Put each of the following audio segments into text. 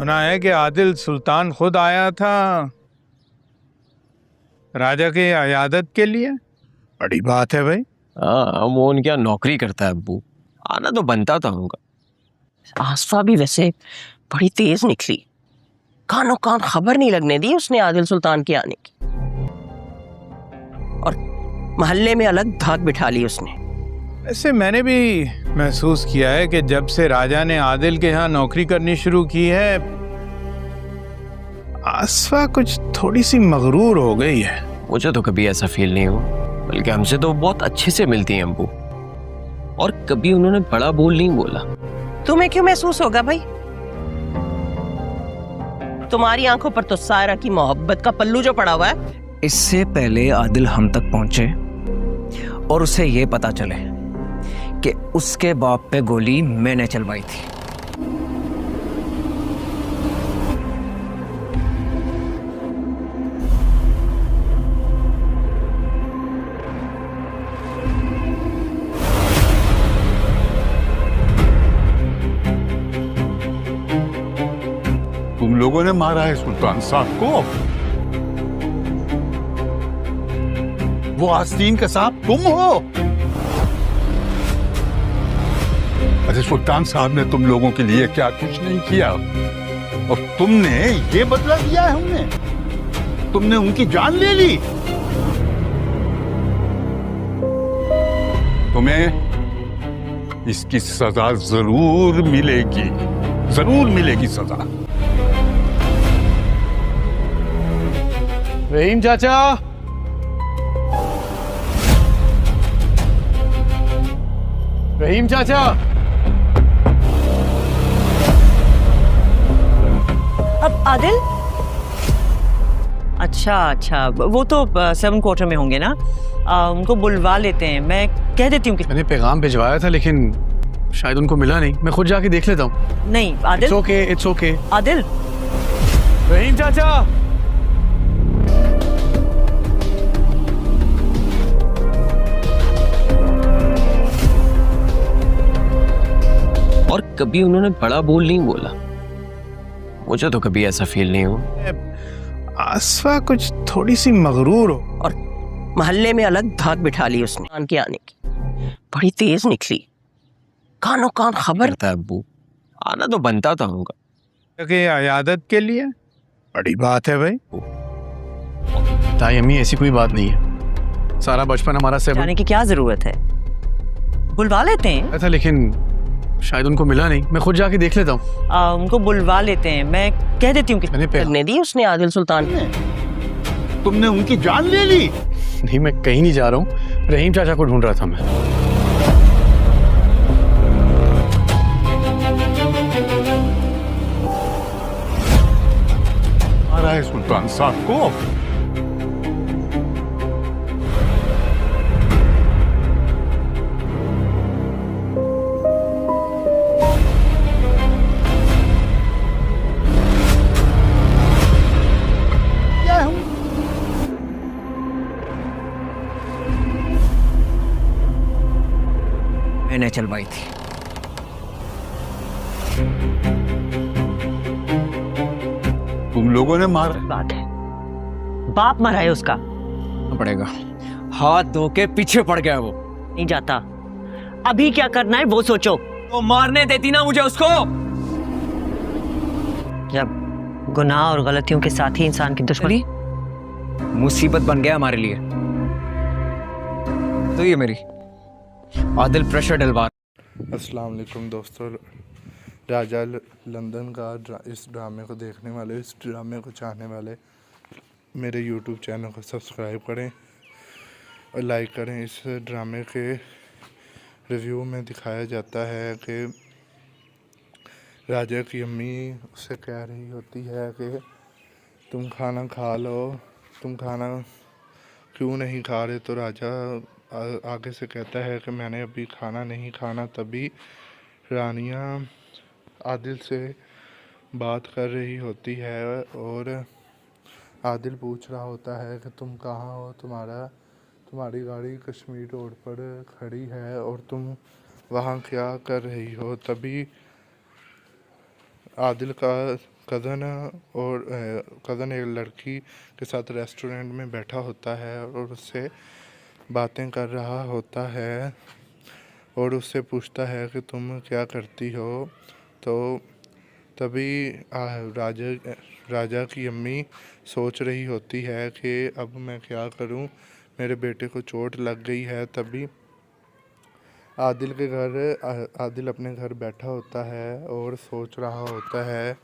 सुना है कि आदिल सुल्तान खुद आया था राजा की अयादत के लिए। बड़ी बात है भाई। हाँ, वो उनके यहाँ नौकरी करता है अब्बू, आना तो बनता था उनका। आसफा भी वैसे बड़ी तेज निकली, कानों कान खबर नहीं लगने दी उसने आदिल सुल्तान के आने की, और मोहल्ले में अलग धाक बिठा ली उसने। वैसे मैंने भी महसूस किया है कि जब से राजा ने आदिल के यहाँ नौकरी करनी शुरू की है, आसफा कुछ थोड़ी सी मगरूर हो गई है। मुझे तो कभी ऐसा फील नहीं हुआ, बल्कि हमसे तो बहुत अच्छे से मिलती हैं अब्बू, और कभी उन्होंने बड़ा बोल नहीं बोला। तुम्हें क्यों महसूस होगा भाई? तुम्हारी आंखों पर तो सायरा की मोहब्बत का पल्लू जो पड़ा हुआ है। इससे पहले आदिल हम तक पहुंचे और उसे ये पता चले कि उसके बाप पे गोली मैंने चलवाई थी। तुम लोगों ने मारा है सुल्तान साहब को? वो आस्तीन का साहब तुम हो? अरे सुल्तान साहब ने तुम लोगों के लिए क्या कुछ नहीं किया, और तुमने ये बदला दिया है उन्हें। तुमने उनकी जान ले ली। तुम्हें इसकी सजा जरूर मिलेगी, जरूर मिलेगी सजा। रहीम चाचा, रहीम चाचा। अब आदिल? अच्छा, वो तो 7 क्वार्टर में होंगे ना। उनको बुलवा लेते हैं, मैं कह देती हूँ कि मैंने पैगाम भिजवाया था लेकिन शायद उनको मिला नहीं। मैं खुद जाके देख लेता हूँ। नहीं आदिल। It's okay. आदिल, रहीम चाचा। और कभी उन्होंने बड़ा बोल नहीं बोला। मुझे तो कभी ऐसा फील नहीं हुआ। आसफा कुछ थोड़ी सी मगरूर हो, और मोहल्ले में अलग धाक बिठा ली उसने आन के आने की, बड़ी तेज निकली, कानों कान खबर था अब्बू, आना तो बनता था उनका। कि अयादत के लिए। बड़ी बात है भाई। ताई अम्मी, ऐसी कोई बात नहीं है। सारा बचपन हमारा जाने की क्या जरूरत है, बुलवा लेते हैं। था लेकिन शायद उनको मिला नहीं। मैं खुद जाके देख लेता हूँ। उनको बुलवा लेते हैं, मैं कह देती हूँ कि मैंने लगने दी उसने आदिल सुल्तान। तुमने उनकी जान ले ली। नहीं, मैं कहीं नहीं जा रहा हूँ। रहीम चाचा को ढूंढ रहा था मैं। मारा है सुल्तान साहब को? मैंने चलवाई थी। तुम लोगों ने मारा? बात है, बाप मरा है उसका। पड़ेगा, हाथ धो के पीछे पड़ गया वो। नहीं जाता, अभी क्या करना है वो सोचो। तो मारने देती ना मुझे उसको। जब गुनाह और गलतियों के साथ ही इंसान की दुश्मनी, मुसीबत बन गया हमारे लिए। तो ये मेरी आदिल प्रेशर डलवा। अस्सलाम वालेकुम दोस्तों, राजा लंदन का इस ड्रामे को देखने वाले, इस ड्रामे को चाहने वाले मेरे यूट्यूब चैनल को सब्सक्राइब करें और लाइक करें। इस ड्रामे के रिव्यू में दिखाया जाता है कि राजा की अम्मी उससे कह रही होती है कि तुम खाना खा लो, तुम खाना क्यों नहीं खा रहे। तो राजा आगे से कहता है कि मैंने अभी खाना नहीं खाना। तभी रानिया आदिल से बात कर रही होती है और आदिल पूछ रहा होता है कि तुम कहाँ हो, तुम्हारी गाड़ी कश्मीर रोड पर खड़ी है और तुम वहाँ क्या कर रही हो। तभी आदिल का कज़न एक लड़की के साथ रेस्टोरेंट में बैठा होता है और उससे बातें कर रहा होता है और उससे पूछता है कि तुम क्या करती हो। तो तभी राजा की अम्मी सोच रही होती है कि अब मैं क्या करूं, मेरे बेटे को चोट लग गई है। तभी आदिल अपने घर बैठा होता है और सोच रहा होता है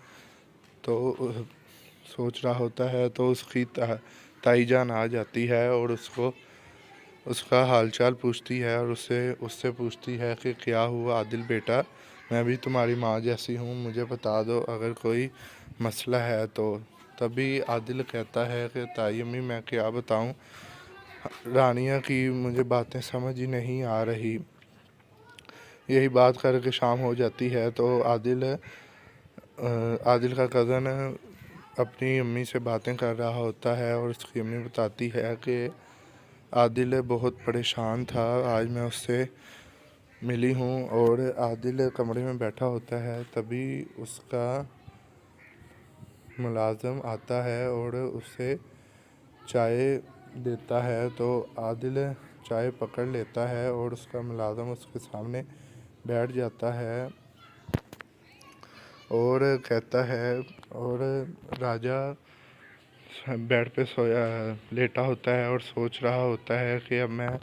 तो उसकी ताईजान आ जाती है और उसका हालचाल पूछती है और उससे पूछती है कि क्या हुआ आदिल बेटा, मैं भी तुम्हारी माँ जैसी हूँ, मुझे बता दो अगर कोई मसला है तो। तभी आदिल कहता है कि ताई अम्मी मैं क्या बताऊँ, रानिया की मुझे बातें समझ ही नहीं आ रही। यही बात करके शाम हो जाती है तो आदिल का कज़न अपनी अम्मी से बातें कर रहा होता है और उसकी अम्मी बताती है कि आदिल बहुत परेशान था, आज मैं उससे मिली हूँ। और आदिल कमरे में बैठा होता है तभी उसका मुलाजिम आता है और उसे चाय देता है। तो आदिल चाय पकड़ लेता है और उसका मुलाजिम उसके सामने बैठ जाता है और कहता है, और राजा बेड पे लेटा होता है और सोच रहा होता है कि अब मैं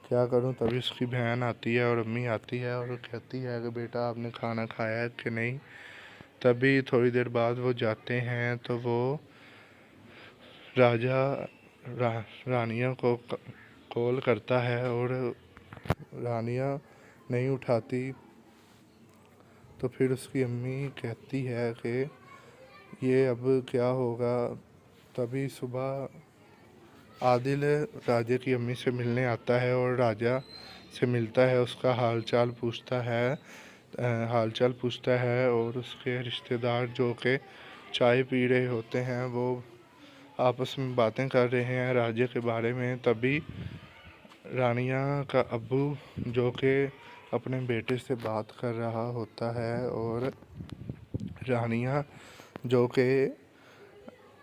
क्या करूं। तभी उसकी बहन आती है और अम्मी आती है और कहती है कि बेटा आपने खाना खाया है कि नहीं। तभी थोड़ी देर बाद वो जाते हैं तो वो रानिया को कॉल करता है और रानिया नहीं उठाती। तो फिर उसकी अम्मी कहती है कि ये अब क्या होगा। तभी सुबह आदिल राजा की अम्मी से मिलने आता है और राजा से मिलता है, उसका हालचाल पूछता है और उसके रिश्तेदार जो कि चाय पी रहे होते हैं वो आपस में बातें कर रहे हैं राजा के बारे में। तभी रानिया का अब्बू जो कि अपने बेटे से बात कर रहा होता है और रानिया जो कि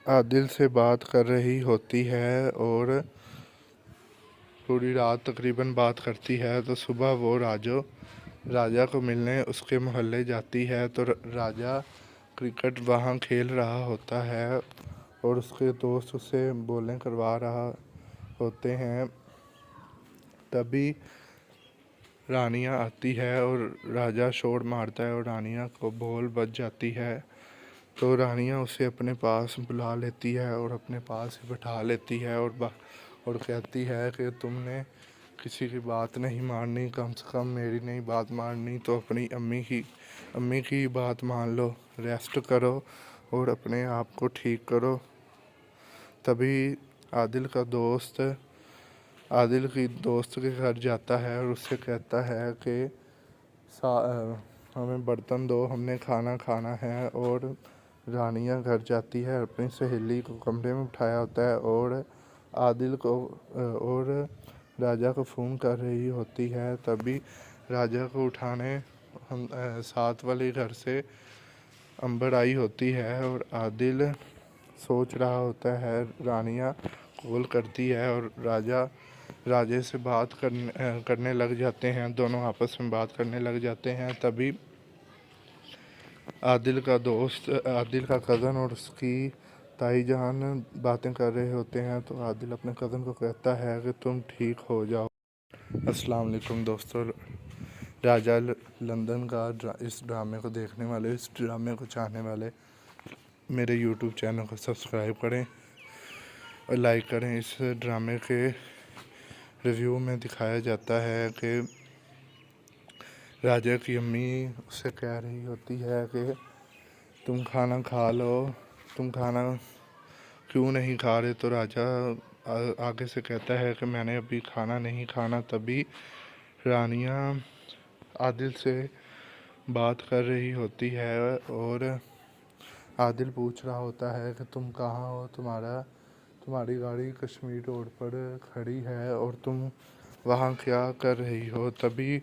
आदिल से बात कर रही होती है और पूरी रात तकरीबन बात करती है। तो सुबह वो राजा को मिलने उसके मोहल्ले जाती है तो राजा क्रिकेट वहाँ खेल रहा होता है और उसके दोस्त उससे बॉलिंग करवा रहा होते हैं। तभी रानिया आती है और राजा शॉट मारता है और रानिया को बॉल बच जाती है। तो रानिया उसे अपने पास बुला लेती है और अपने पास ही बिठा लेती है और कहती है कि तुमने किसी की बात नहीं माननी, कम से कम मेरी नहीं बात माननी तो अपनी अम्मी की बात मान लो, रेस्ट करो और अपने आप को ठीक करो। तभी आदिल की दोस्त के घर जाता है और उससे कहता है कि हमें बर्तन दो, हमने खाना खाना है। और रानिया घर जाती है, अपनी सहेली को कमरे में उठाया होता है और आदिल को और राजा को फ़ोन कर रही होती है। तभी राजा को उठाने साथ वाले घर से अंबर आई होती है और आदिल सोच रहा होता है। रानिया कॉल करती है और राजे से बात करने लग जाते हैं, दोनों आपस में बात करने लग जाते हैं। तभी आदिल का कज़न और उसकी ताई जान बातें कर रहे होते हैं। तो आदिल अपने कज़न को कहता है कि तुम ठीक हो जाओ। अस्सलाम वालेकुम दोस्तों, राजा लंदन का इस ड्रामे को देखने वाले, इस ड्रामे को चाहने वाले मेरे यूट्यूब चैनल को सब्सक्राइब करें और लाइक करें। इस ड्रामे के रिव्यू में दिखाया जाता है कि राजा की अम्मी उससे कह रही होती है कि तुम खाना खा लो, तुम खाना क्यों नहीं खा रहे। तो राजा आगे से कहता है कि मैंने अभी खाना नहीं खाना। तभी रानिया आदिल से बात कर रही होती है और आदिल पूछ रहा होता है कि तुम कहाँ हो, तुम्हारी गाड़ी कश्मीर रोड पर खड़ी है और तुम वहाँ क्या कर रही हो। तभी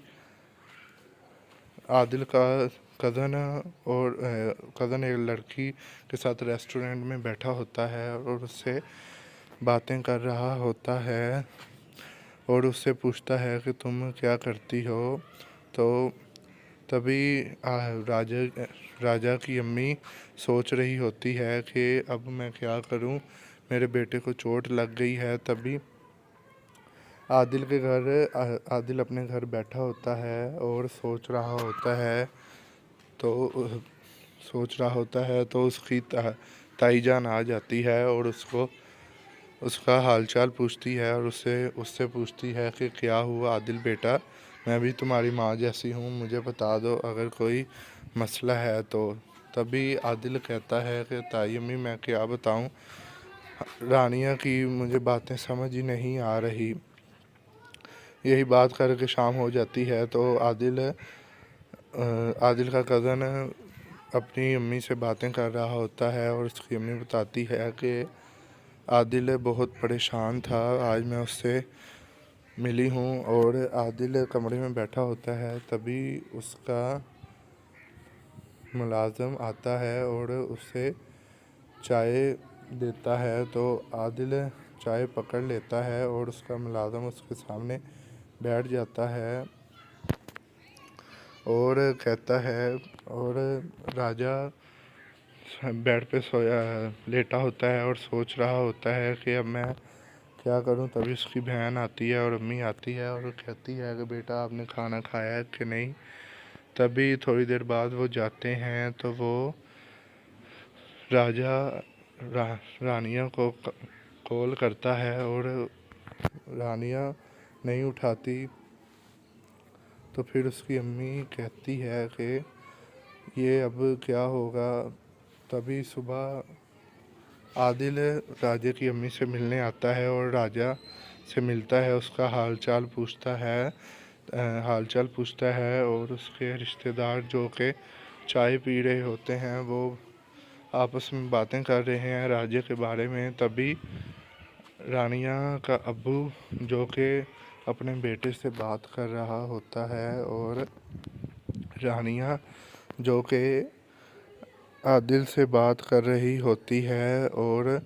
आदिल का कज़न एक लड़की के साथ रेस्टोरेंट में बैठा होता है और उससे बातें कर रहा होता है और उससे पूछता है कि तुम क्या करती हो। तो तभी राजा की अम्मी सोच रही होती है कि अब मैं क्या करूं, मेरे बेटे को चोट लग गई है। तभी आदिल अपने घर बैठा होता है और सोच रहा होता है तो उसकी ताई जान आ जाती है और उसका हालचाल पूछती है और उससे पूछती है कि क्या हुआ आदिल बेटा, मैं भी तुम्हारी माँ जैसी हूँ, मुझे बता दो अगर कोई मसला है तो। तभी आदिल कहता है कि ताई अम्मी मैं क्या बताऊँ, रानिया की मुझे बातें समझ ही नहीं आ रही। यही बात करके शाम हो जाती है तो आदिल का कज़न अपनी अम्मी से बातें कर रहा होता है और उसकी अम्मी बताती है कि आदिल बहुत परेशान था, आज मैं उससे मिली हूँ। और आदिल कमरे में बैठा होता है तभी उसका मुलाजिम आता है और उसे चाय देता है। तो आदिल चाय पकड़ लेता है और उसका मुलाजिम उसके सामने बैठ जाता है और कहता है, और राजा बेड पे लेटा होता है और सोच रहा होता है कि अब मैं क्या करूं। तभी उसकी बहन आती है और अम्मी आती है और कहती है कि बेटा आपने खाना खाया है कि नहीं। तभी थोड़ी देर बाद वो जाते हैं तो वो रानिया को कॉल करता है और रानिया नहीं उठाती। तो फिर उसकी अम्मी कहती है कि ये अब क्या होगा। तभी सुबह आदिल राजा की अम्मी से मिलने आता है और राजा से मिलता है, उसका हालचाल पूछता है और उसके रिश्तेदार जो कि चाय पी रहे होते हैं वो आपस में बातें कर रहे हैं राजा के बारे में। तभी रानिया का अब्बू जो कि अपने बेटे से बात कर रहा होता है और रानिया जो कि आदिल से बात कर रही होती है और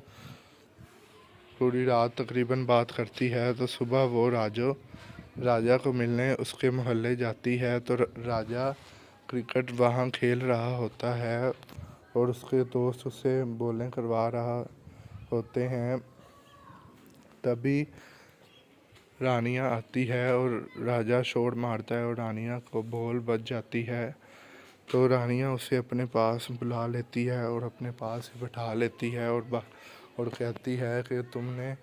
पूरी रात तकरीबन बात करती है। तो सुबह वो राजा को मिलने उसके मोहल्ले जाती है तो राजा क्रिकेट वहाँ खेल रहा होता है और उसके दोस्त उससे बॉलिंग करवा रहा होते हैं। तभी रानिया आती है और राजा शॉट मारता है और रानिया को बॉल बच जाती है। तो रानिया उसे अपने पास बुला लेती है और अपने पास ही बैठा लेती है और कहती है कि तुमने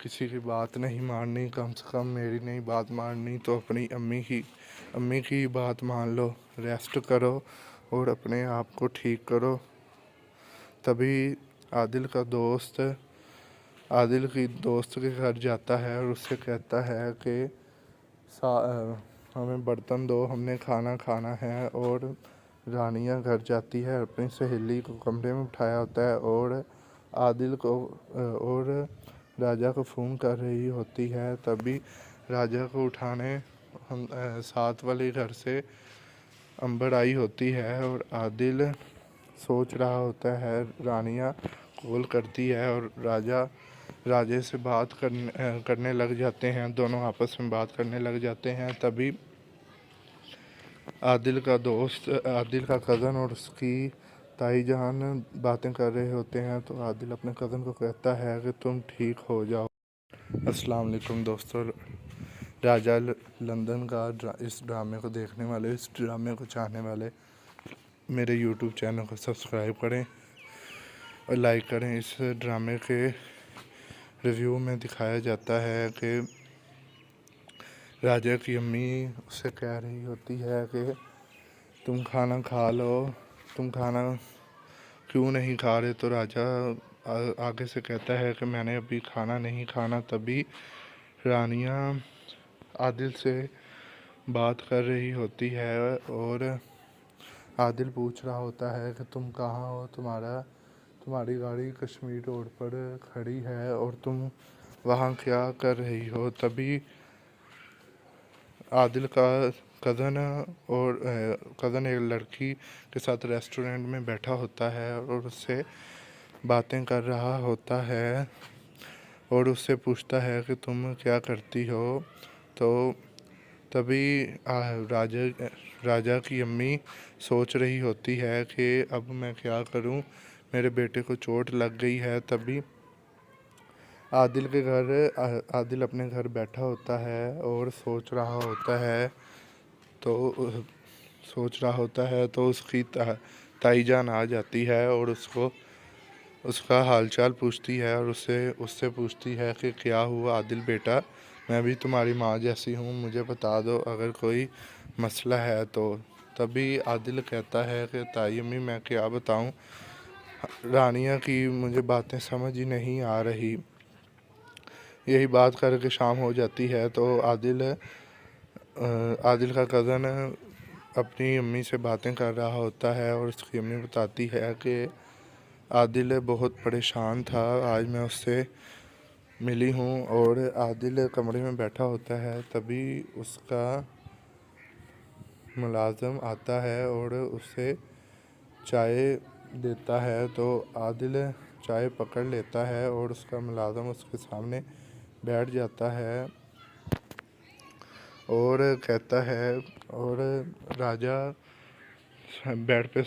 किसी की बात नहीं माननी, कम से कम मेरी नहीं बात माननी तो अपनी अम्मी की बात मान लो, रेस्ट करो और अपने आप को ठीक करो। तभी आदिल की दोस्त के घर जाता है और उससे कहता है कि हमें बर्तन दो, हमने खाना खाना है। और रानिया घर जाती है, अपनी सहेली को कमरे में बिठाया होता है और आदिल को और राजा को फ़ोन कर रही होती है। तभी राजा को उठाने साथ वाले घर से अंबर आई होती है और आदिल सोच रहा होता है। रानिया कॉल करती है और राजे से बात करने लग जाते हैं, दोनों आपस में बात करने लग जाते हैं। तभी आदिल का कज़न और उसकी ताई जान बातें कर रहे होते हैं। तो आदिल अपने कज़न को कहता है कि तुम ठीक हो जाओ। अस्सलाम वालेकुम दोस्तों, राजा लंदन का इस ड्रामे को देखने वाले, इस ड्रामे को चाहने वाले मेरे यूट्यूब चैनल को सब्सक्राइब करें और लाइक करें। इस ड्रामे के रिव्यू में दिखाया जाता है कि राजा की अम्मी उससे कह रही होती है कि तुम खाना खा लो, तुम खाना क्यों नहीं खा रहे। तो राजा आगे से कहता है कि मैंने अभी खाना नहीं खाना। तभी रानिया आदिल से बात कर रही होती है और आदिल पूछ रहा होता है कि तुम कहाँ हो, तुम्हारी गाड़ी कश्मीर रोड पर खड़ी है और तुम वहाँ क्या कर रही हो। तभी आदिल का कज़न एक लड़की के साथ रेस्टोरेंट में बैठा होता है और उससे बातें कर रहा होता है और उससे पूछता है कि तुम क्या करती हो। तो तभी राजा की अम्मी सोच रही होती है कि अब मैं क्या करूं, मेरे बेटे को चोट लग गई है। तभी आदिल अपने घर बैठा होता है और सोच रहा होता है तो उसकी ताईजान आ जाती है और उसका हालचाल पूछती है और उससे पूछती है कि क्या हुआ आदिल बेटा, मैं भी तुम्हारी माँ जैसी हूँ, मुझे बता दो अगर कोई मसला है तो। तभी आदिल कहता है कि ताई अम्मी मैं क्या बताऊँ, रानिया की मुझे बातें समझ ही नहीं आ रही। यही बात करके शाम हो जाती है तो आदिल का कज़न अपनी अम्मी से बातें कर रहा होता है और उसकी अम्मी बताती है कि आदिल बहुत परेशान था, आज मैं उससे मिली हूँ। और आदिल कमरे में बैठा होता है तभी उसका मुलाजिम आता है और उसे चाय देता है। तो आदिल चाय पकड़ लेता है और उसका मुलाजिम उसके सामने बैठ जाता है और कहता है, और राजा बेड पे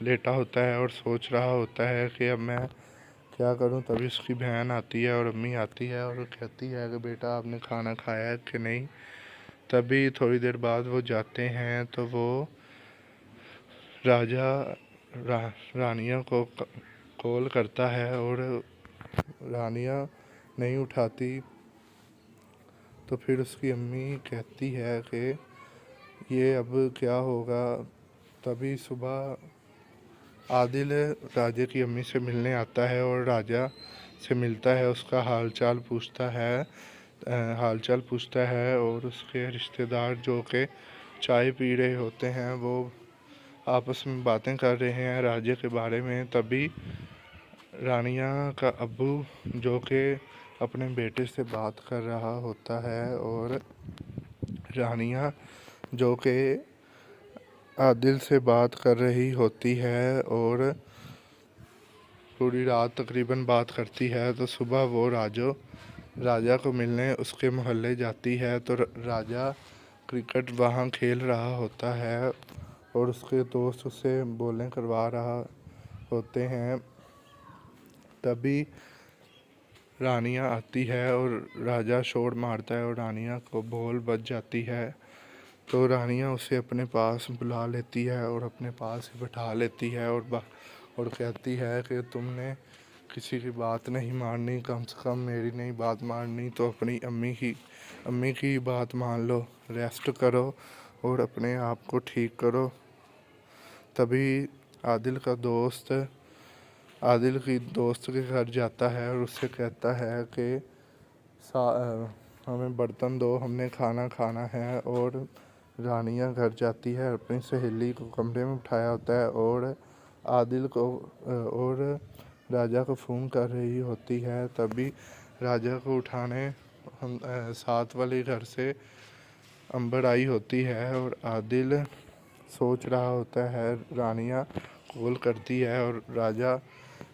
लेटा होता है और सोच रहा होता है कि अब मैं क्या करूं। तभी उसकी बहन आती है और अम्मी आती है और कहती है कि बेटा आपने खाना खाया है कि नहीं। तभी थोड़ी देर बाद वो जाते हैं तो वो रानिया को कॉल करता है और रानिया नहीं उठाती। तो फिर उसकी अम्मी कहती है कि ये अब क्या होगा। तभी सुबह आदिल राजा की अम्मी से मिलने आता है और राजा से मिलता है, उसका हालचाल पूछता है और उसके रिश्तेदार जो कि चाय पी रहे होते हैं वो आपस में बातें कर रहे हैं राजा के बारे में। तभी रानिया का अब्बू जो कि अपने बेटे से बात कर रहा होता है और रानिया जो कि आदिल से बात कर रही होती है और पूरी रात तकरीबन बात करती है। तो सुबह वो राजा को मिलने उसके मोहल्ले जाती है तो राजा क्रिकेट वहाँ खेल रहा होता है और उसके दोस्त उससे बॉलिंग करवा रहा होते हैं। तभी रानिया आती है और राजा शॉट मारता है और रानिया को बॉल बच जाती है। तो रानिया उसे अपने पास बुला लेती है और अपने पास ही बैठा लेती है और कहती है कि तुमने किसी की बात नहीं माननी, कम से कम मेरी नहीं बात माननी तो अपनी अम्मी की बात मान लो, रेस्ट करो और अपने आप को ठीक करो। तभी आदिल की दोस्त के घर जाता है और उससे कहता है कि हमें बर्तन दो, हमने खाना खाना है। और रानिया घर जाती है, अपनी सहेली को कमरे में उठाया होता है और आदिल को और राजा को फ़ोन कर रही होती है। तभी राजा को उठाने साथ वाले घर से अंबर आई होती है और आदिल सोच रहा होता है। रानिया कॉल करती है और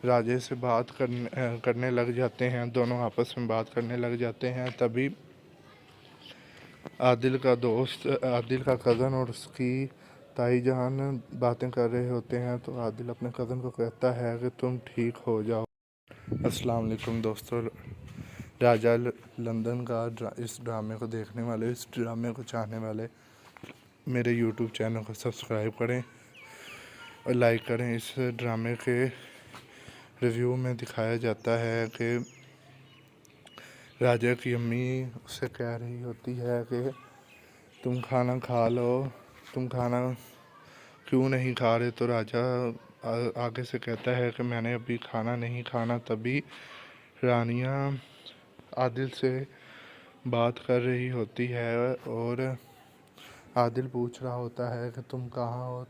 राजे से बात करने लग जाते हैं, दोनों आपस में बात करने लग जाते हैं। तभी आदिल का कज़न और उसकी ताई जान बातें कर रहे होते हैं। तो आदिल अपने कज़न को कहता है कि तुम ठीक हो जाओ। अस्सलाम वालेकुम दोस्तों, राजा लंदन का इस ड्रामे को देखने वाले, इस ड्रामे को चाहने वाले मेरे यूट्यूब चैनल को सब्सक्राइब करें और लाइक करें। इस ड्रामे के रिव्यू में दिखाया जाता है कि राजा की अम्मी उससे कह रही होती है कि तुम खाना खा लो, तुम खाना क्यों नहीं खा रहे। तो राजा आगे से कहता है कि मैंने अभी खाना नहीं खाना। तभी रानिया आदिल से बात कर रही होती है और आदिल पूछ रहा होता है कि तुम कहाँ हो,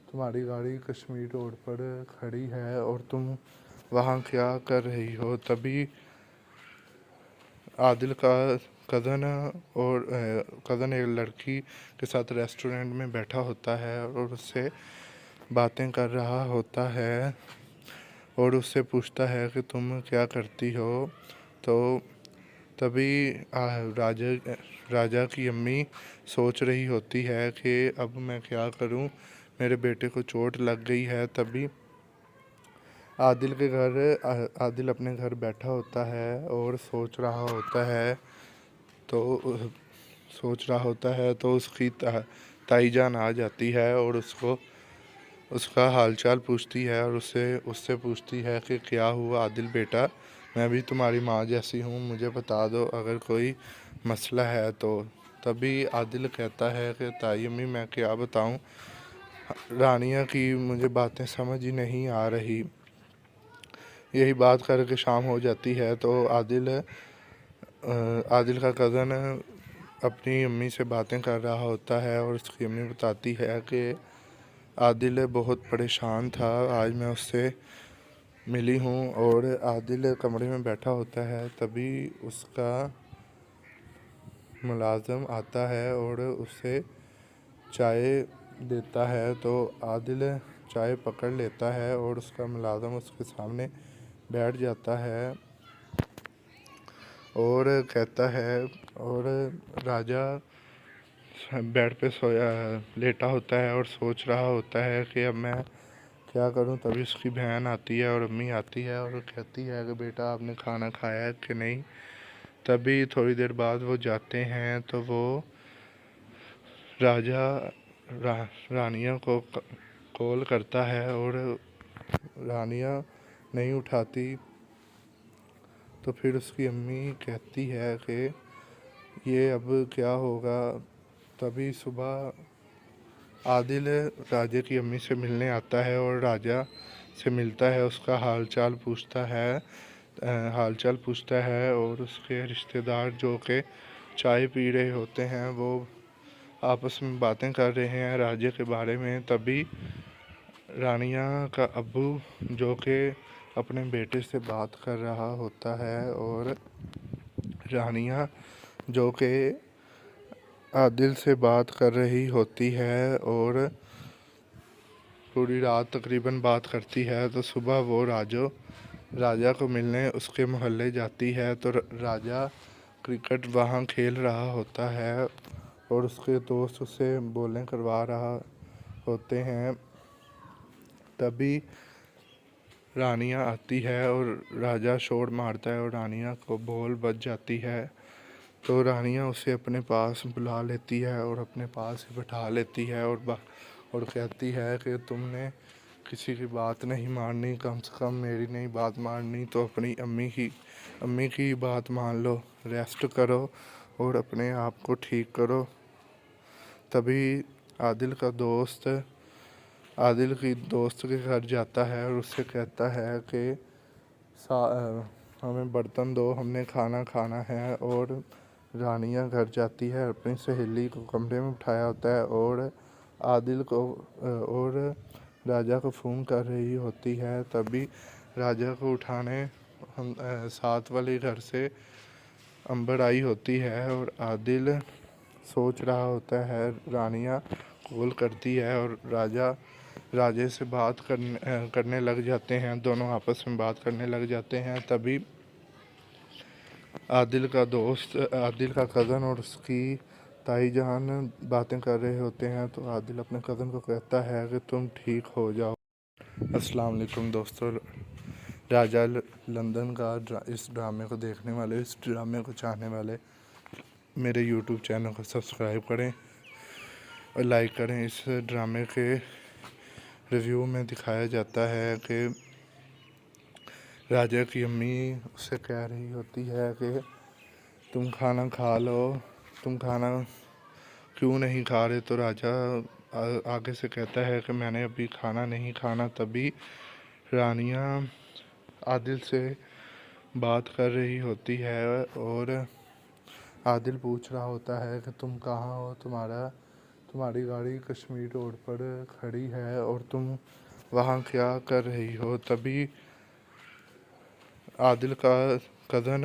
तुम्हारी गाड़ी कश्मीर रोड पर खड़ी है और तुम वहाँ क्या कर रही हो। तभी आदिल का कज़न एक लड़की के साथ रेस्टोरेंट में बैठा होता है और उससे बातें कर रहा होता है और उससे पूछता है कि तुम क्या करती हो। तो तभी राजा की अम्मी सोच रही होती है कि अब मैं क्या करूं, मेरे बेटे को चोट लग गई है। तभी आदिल अपने घर बैठा होता है और सोच रहा होता है तो उसकी ताई जान आ जाती है और उसका हालचाल पूछती है और उससे पूछती है कि क्या हुआ आदिल बेटा, मैं भी तुम्हारी माँ जैसी हूँ, मुझे बता दो अगर कोई मसला है तो। तभी आदिल कहता है कि ताई अम्मी मैं क्या बताऊँ, रानिया की मुझे बातें समझ ही नहीं आ रही। यही बात करके शाम हो जाती है तो आदिल का कज़न अपनी अम्मी से बातें कर रहा होता है और उसकी अम्मी बताती है कि आदिल बहुत परेशान था, आज मैं उससे मिली हूँ। और आदिल कमरे में बैठा होता है तभी उसका मुलाजिम आता है और उसे चाय देता है। तो आदिल चाय पकड़ लेता है और उसका मुलाजिम उसके सामने बैठ जाता है और कहता है, और राजा बेड पे लेटा होता है और सोच रहा होता है कि अब मैं क्या करूं। तभी उसकी बहन आती है और अम्मी आती है और कहती है कि बेटा आपने खाना खाया है कि नहीं। तभी थोड़ी देर बाद वो जाते हैं तो वो रानिया को कॉल करता है और रानिया नहीं उठाती। तो फिर उसकी अम्मी कहती है कि ये अब क्या होगा। तभी सुबह आदिल राजा की अम्मी से मिलने आता है और राजा से मिलता है, उसका हालचाल पूछता है और उसके रिश्तेदार जो कि चाय पी रहे होते हैं वो आपस में बातें कर रहे हैं राजा के बारे में। तभी रानिया का अब्बू जो कि अपने बेटे से बात कर रहा होता है और रानिया जो कि आदिल से बात कर रही होती है और पूरी रात तकरीबन बात करती है। तो सुबह वो राजा को मिलने उसके मोहल्ले जाती है तो राजा क्रिकेट वहाँ खेल रहा होता है और उसके दोस्त उससे बॉलिंग करवा रहा होते हैं। तभी रानिया आती है और राजा शॉट मारता है और रानिया को बॉल बच जाती है। तो रानिया उसे अपने पास बुला लेती है और अपने पास ही बैठा लेती है और कहती है कि तुमने किसी की बात नहीं माननी, कम से कम मेरी नहीं बात माननी तो अपनी अम्मी की बात मान लो, रेस्ट करो और अपने आप को ठीक करो। तभी आदिल की दोस्त के घर जाता है और उससे कहता है कि हमें बर्तन दो, हमने खाना खाना है। और रानिया घर जाती है, अपनी सहेली को कमरे में उठाया होता है और आदिल को और राजा को फ़ोन कर रही होती है। तभी राजा को उठाने साथ वाले घर से अंबर आई होती है और आदिल सोच रहा होता है। रानिया कॉल करती है और राजे से बात करने लग जाते हैं, दोनों आपस में बात करने लग जाते हैं। तभी आदिल का कज़न और उसकी ताई जान बातें कर रहे होते हैं। तो आदिल अपने कज़न को कहता है कि तुम ठीक हो जाओ। अस्सलाम वालेकुम दोस्तों, राजा लंदन का इस ड्रामे को देखने वाले, इस ड्रामे को चाहने वाले मेरे यूट्यूब चैनल को सब्सक्राइब करें और लाइक करें। इस ड्रामे के रिव्यू में दिखाया जाता है कि राजा की अम्मी उससे कह रही होती है कि तुम खाना खा लो, तुम खाना क्यों नहीं खा रहे। तो राजा आगे से कहता है कि मैंने अभी खाना नहीं खाना। तभी रानिया आदिल से बात कर रही होती है और आदिल पूछ रहा होता है कि तुम कहाँ हो, तुम्हारी गाड़ी कश्मीर रोड पर खड़ी है और तुम वहाँ क्या कर रही हो। तभी आदिल का कज़न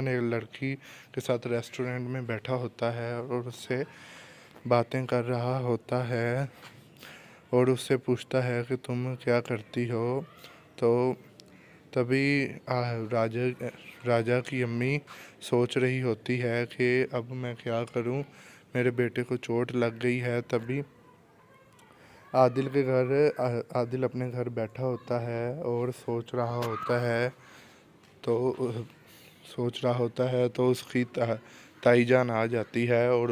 एक लड़की के साथ रेस्टोरेंट में बैठा होता है और उससे बातें कर रहा होता है और उससे पूछता है कि तुम क्या करती हो। तो तभी राजा की अम्मी सोच रही होती है कि अब मैं क्या करूं, मेरे बेटे को चोट लग गई है। तभी आदिल अपने घर बैठा होता है और सोच रहा होता है तो उसकी ताई जान आ जाती है और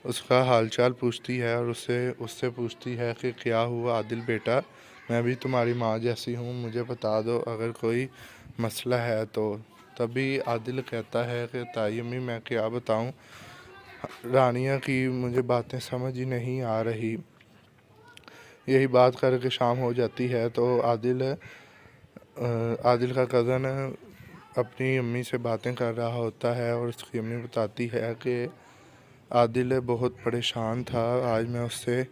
उसका हालचाल पूछती है और उससे पूछती है कि क्या हुआ आदिल बेटा, मैं भी तुम्हारी माँ जैसी हूँ, मुझे बता दो अगर कोई मसला है तो। तभी आदिल कहता है कि ताई अम्मी मैं क्या बताऊँ, रानिया की मुझे बातें समझ ही नहीं आ रही। यही बात करके शाम हो जाती है तो आदिल का कज़न अपनी अम्मी से बातें कर रहा होता है और उसकी अम्मी बताती है कि आदिल बहुत परेशान था, आज मैं उससे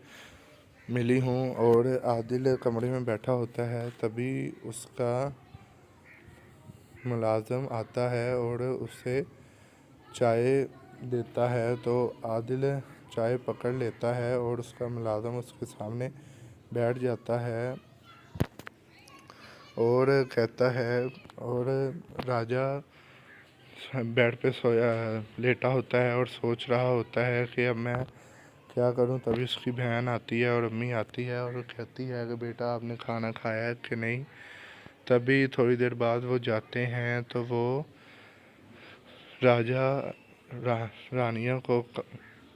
मिली हूँ। और आदिल कमरे में बैठा होता है तभी उसका मुलाजिम आता है और उसे चाय देता है। तो आदिल चाय पकड़ लेता है और उसका मुलाजिम उसके सामने बैठ जाता है और कहता है, और राजा बेड पे लेटा होता है और सोच रहा होता है कि अब मैं क्या करूं। तभी उसकी बहन आती है और अम्मी आती है और कहती है कि बेटा आपने खाना खाया है कि नहीं। तभी थोड़ी देर बाद वो जाते हैं तो वो रानिया को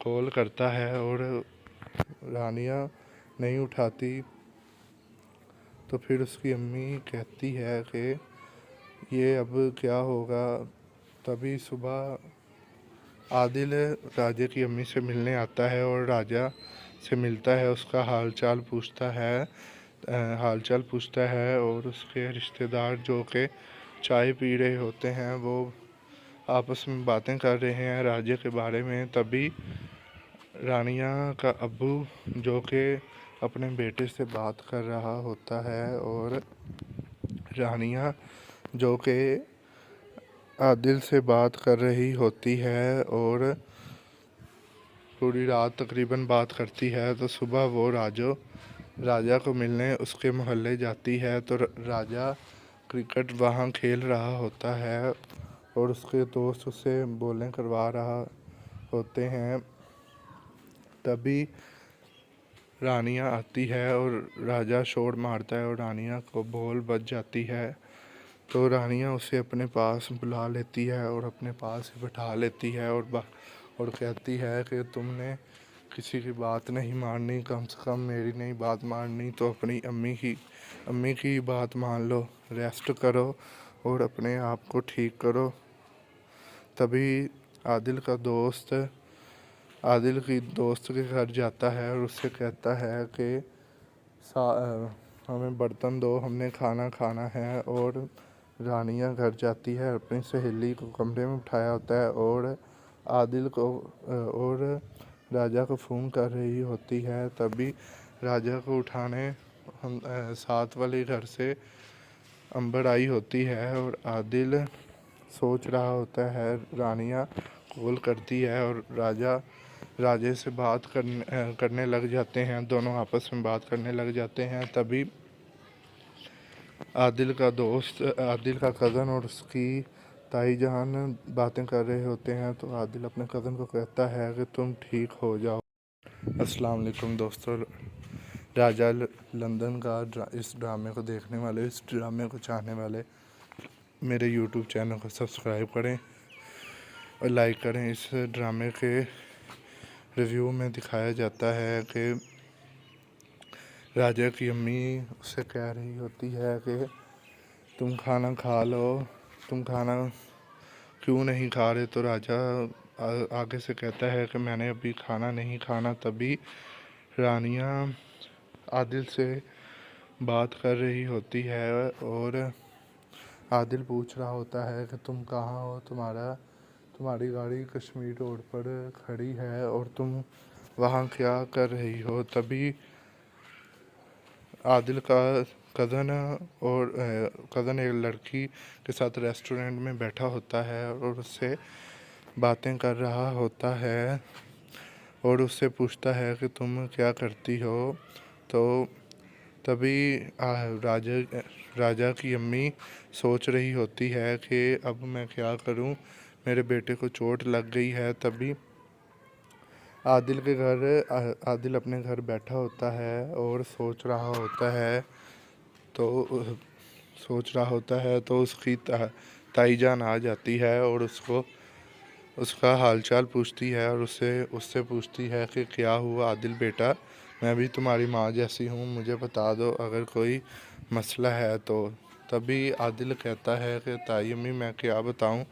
कॉल करता है और रानिया नहीं उठाती। तो फिर उसकी अम्मी कहती है कि ये अब क्या होगा। तभी सुबह आदिल राजा की अम्मी से मिलने आता है और राजा से मिलता है, उसका हालचाल पूछता है और उसके रिश्तेदार जो कि चाय पी रहे होते हैं वो आपस में बातें कर रहे हैं राजा के बारे में। तभी रानिया का अब्बू जो कि अपने बेटे से बात कर रहा होता है और रानिया जो कि आदिल से बात कर रही होती है और पूरी रात तकरीबन बात करती है। तो सुबह वो राजा को मिलने उसके मोहल्ले जाती है तो राजा क्रिकेट वहाँ खेल रहा होता है और उसके दोस्त उससे बॉलिंग करवा रहा होते हैं। तभी रानिया आती है और राजा शॉट मारता है और रानिया को बॉल बच जाती है। तो रानिया उसे अपने पास बुला लेती है और अपने पास ही बैठा लेती है और कहती है कि तुमने किसी की बात नहीं माननी, कम से कम मेरी नहीं बात माननी तो अपनी अम्मी की बात मान लो, रेस्ट करो और अपने आप को ठीक करो। तभी आदिल की दोस्त के घर जाता है और उससे कहता है कि हमें बर्तन दो, हमने खाना खाना है। और रानिया घर जाती है, अपनी सहेली को कमरे में उठाया होता है और आदिल को और राजा को फ़ोन कर रही होती है। तभी राजा को उठाने साथ वाले घर से अंबर आई होती है और आदिल सोच रहा होता है। रानिया कॉल करती है और राजे से बात करने लग जाते हैं, दोनों आपस में बात करने लग जाते हैं। तभी आदिल का कज़न और उसकी ताई जान बातें कर रहे होते हैं। तो आदिल अपने कज़न को कहता है कि तुम ठीक हो जाओ। अस्सलाम वालेकुम दोस्तों, राजा लंदन का इस ड्रामे को देखने वाले, इस ड्रामे को चाहने वाले मेरे यूट्यूब चैनल को सब्सक्राइब करें और लाइक करें। इस ड्रामे के रिव्यू में दिखाया जाता है कि राजा की अम्मी उससे कह रही होती है कि तुम खाना खा लो, तुम खाना क्यों नहीं खा रहे। तो राजा आगे से कहता है कि मैंने अभी खाना नहीं खाना। तभी रानिया आदिल से बात कर रही होती है और आदिल पूछ रहा होता है कि तुम कहाँ हो, तुम्हारी गाड़ी कश्मीर रोड पर खड़ी है और तुम वहाँ क्या कर रही हो। तभी आदिल का कज़न एक लड़की के साथ रेस्टोरेंट में बैठा होता है और उससे बातें कर रहा होता है और उससे पूछता है कि तुम क्या करती हो। तो तभी राजा की अम्मी सोच रही होती है कि अब मैं क्या करूं, मेरे बेटे को चोट लग गई है। तभी आदिल अपने घर बैठा होता है और सोच रहा होता है तो उसकी ताई जान आ जाती है और उसका हालचाल पूछती है और उससे पूछती है कि क्या हुआ आदिल बेटा, मैं भी तुम्हारी माँ जैसी हूँ, मुझे बता दो अगर कोई मसला है तो। तभी आदिल कहता है कि ताई अम्मी मैं क्या बताऊँ,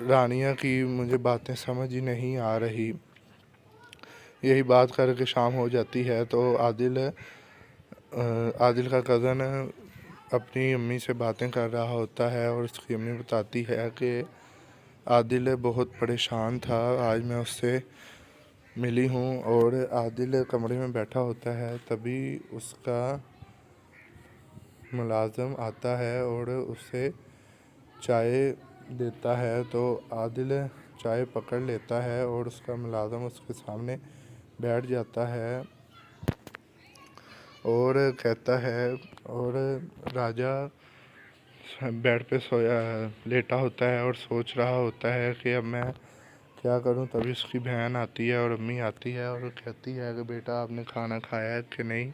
रानिया की मुझे बातें समझ ही नहीं आ रही। यही बात करके शाम हो जाती है तो आदिल का कज़न अपनी अम्मी से बातें कर रहा होता है और उसकी अम्मी बताती है कि आदिल बहुत परेशान था, आज मैं उससे मिली हूँ। और आदिल कमरे में बैठा होता है तभी उसका मुलाजिम आता है और उसे चाय देता है। तो आदिल चाय पकड़ लेता है और उसका मुलाजिम उसके सामने बैठ जाता है और कहता है, और राजा बेड पे लेटा होता है और सोच रहा होता है कि अब मैं क्या करूं। तभी उसकी बहन आती है और अम्मी आती है और कहती है कि बेटा आपने खाना खाया है कि नहीं।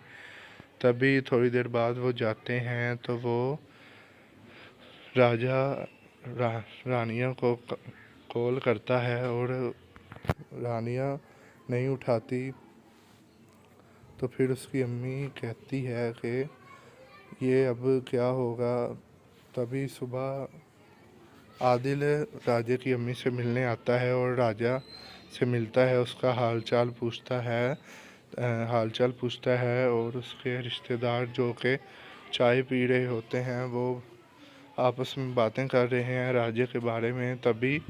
तभी थोड़ी देर बाद वो जाते हैं तो वो रानिया को कॉल करता है और रानिया नहीं उठाती। तो फिर उसकी अम्मी कहती है कि ये अब क्या होगा। तभी सुबह आदिल राजा की अम्मी से मिलने आता है और राजा से मिलता है, उसका हालचाल पूछता है और उसके रिश्तेदार जो कि चाय पी रहे होते हैं वो आपस में बातें कर रहे हैं राजा के बारे में। तभी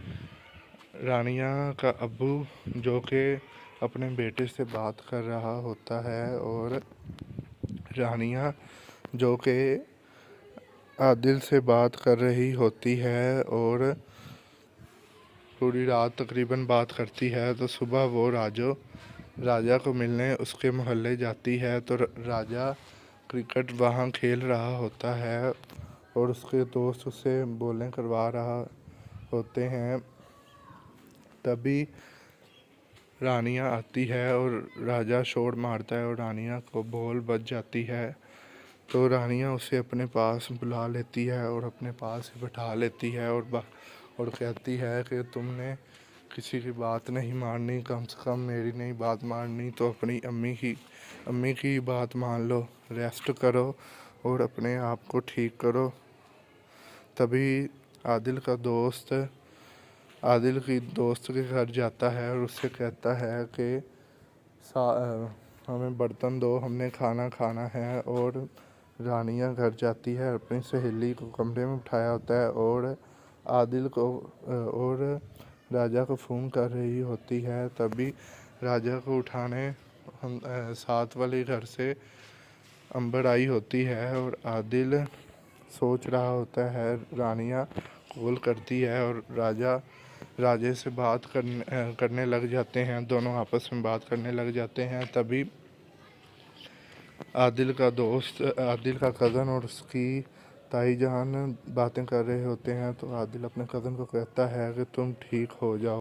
रानिया का अब्बू जो कि अपने बेटे से बात कर रहा होता है और रानिया जो कि आदिल से बात कर रही होती है और पूरी रात तकरीबन बात करती है। तो सुबह वो राजा को मिलने उसके मोहल्ले जाती है तो राजा क्रिकेट वहाँ खेल रहा होता है और उसके दोस्त उससे बॉलिंग करवा रहा होते हैं। तभी रानिया आती है और राजा शॉट मारता है और रानिया को बॉल बच जाती है। तो रानिया उसे अपने पास बुला लेती है और अपने पास ही बैठा लेती है और कहती है कि तुमने किसी की बात नहीं माननी, कम से कम मेरी नहीं बात माननी तो अपनी अम्मी की बात मान लो, रेस्ट करो और अपने आप को ठीक करो। तभी आदिल की दोस्त के घर जाता है और उससे कहता है कि हमें बर्तन दो, हमने खाना है। और रानिया घर जाती है, अपनी सहेली को कमरे में उठाया होता है और आदिल को और राजा को फ़ोन कर रही होती है। तभी राजा को उठाने साथ वाले घर से अंबर आई होती है और आदिल सोच रहा होता है। रानिया कॉल करती है और राजे से बात करने लग जाते हैं, दोनों आपस में बात करने लग जाते हैं। तभी आदिल का कज़न और उसकी ताई जान बातें कर रहे होते हैं। तो आदिल अपने कज़न को कहता है कि तुम ठीक हो जाओ।